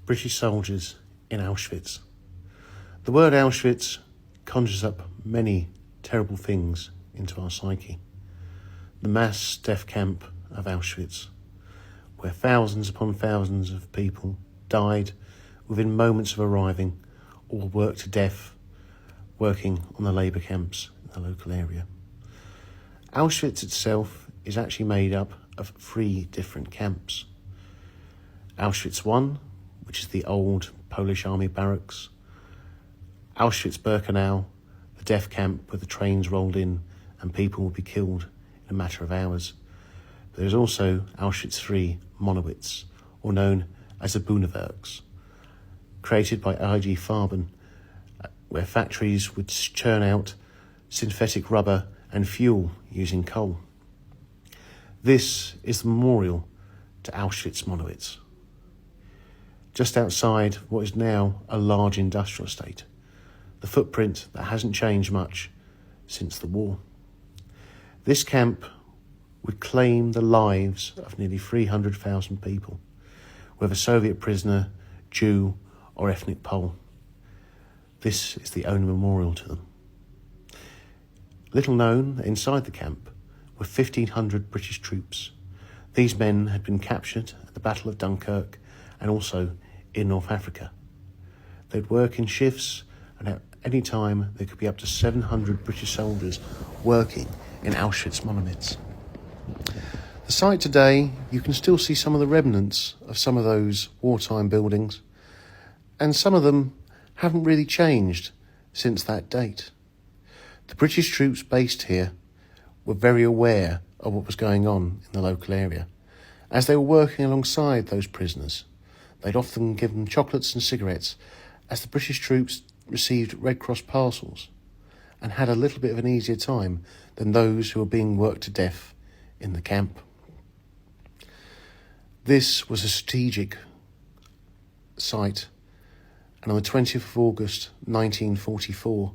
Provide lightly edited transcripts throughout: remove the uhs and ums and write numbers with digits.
British soldiers in Auschwitz. The word Auschwitz conjures up many terrible things into our psyche. The mass death camp of Auschwitz, where thousands upon thousands of people died within moments of arriving or were worked to death working on the labour camps in the local area. Auschwitz itself is actually made up of 3 different camps. Auschwitz I, which is the old Polish army barracks. Auschwitz-Birkenau, the death camp where the trains rolled in and people would be killed in a matter of hours. But there's also Auschwitz III Monowitz, or known as the Buna-Werks, created by IG Farben, where factories would churn out synthetic rubber and fuel using coal. This is the memorial to Auschwitz-Monowitz, just outside what is now a large industrial estate, the footprint that hasn't changed much since the war. This camp would claim the lives of nearly 300,000 people, whether Soviet prisoner, Jew or ethnic Pole. This is the only memorial to them. Little known, inside the camp were 1,500 British troops. These men had been captured at the Battle of Dunkirk and also in North Africa. They'd work in shifts, and at any time there could be up to 700 British soldiers working in Auschwitz-Monowitz. The site today, you can still see some of the remnants of some of those wartime buildings, and some of them haven't really changed since that date. The British troops based here were very aware of what was going on in the local area. As they were working alongside those prisoners, they'd often give them chocolates and cigarettes, as the British troops received Red Cross parcels and had a little bit of an easier time than those who were being worked to death in the camp. This was a strategic site, and on the 20th of August 1944,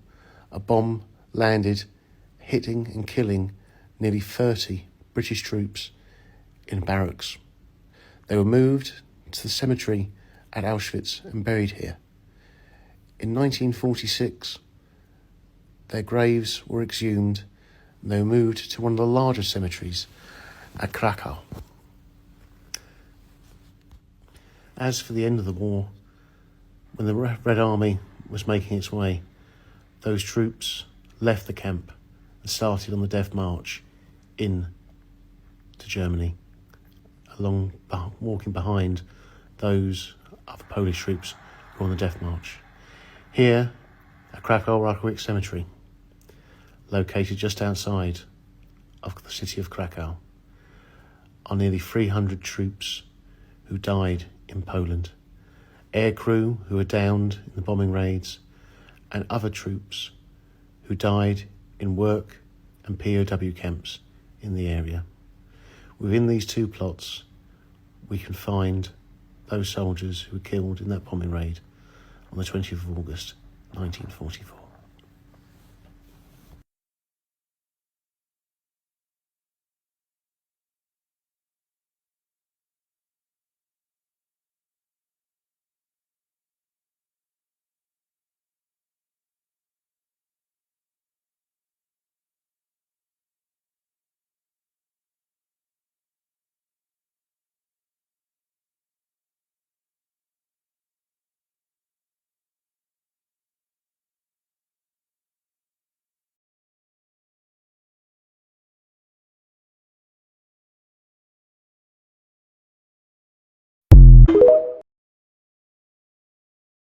a bomb landed, hitting and killing nearly 30 British troops in barracks. They were moved to the cemetery at Auschwitz and buried here. In 1946, their graves were exhumed and they were moved to one of the larger cemeteries at Krakow. As for the end of the war, when the Red Army was making its way, those troops left the camp and started on the death march in to Germany, walking behind those other Polish troops who were on the death march. Here, at Krakow-Rakowicz Cemetery, located just outside of the city of Krakow, are nearly 300 troops who died in Poland, air crew who were downed in the bombing raids, and other troops who died in work and POW camps in the area. Within these 2 plots, we can find those soldiers who were killed in that bombing raid on the 20th of August 1944.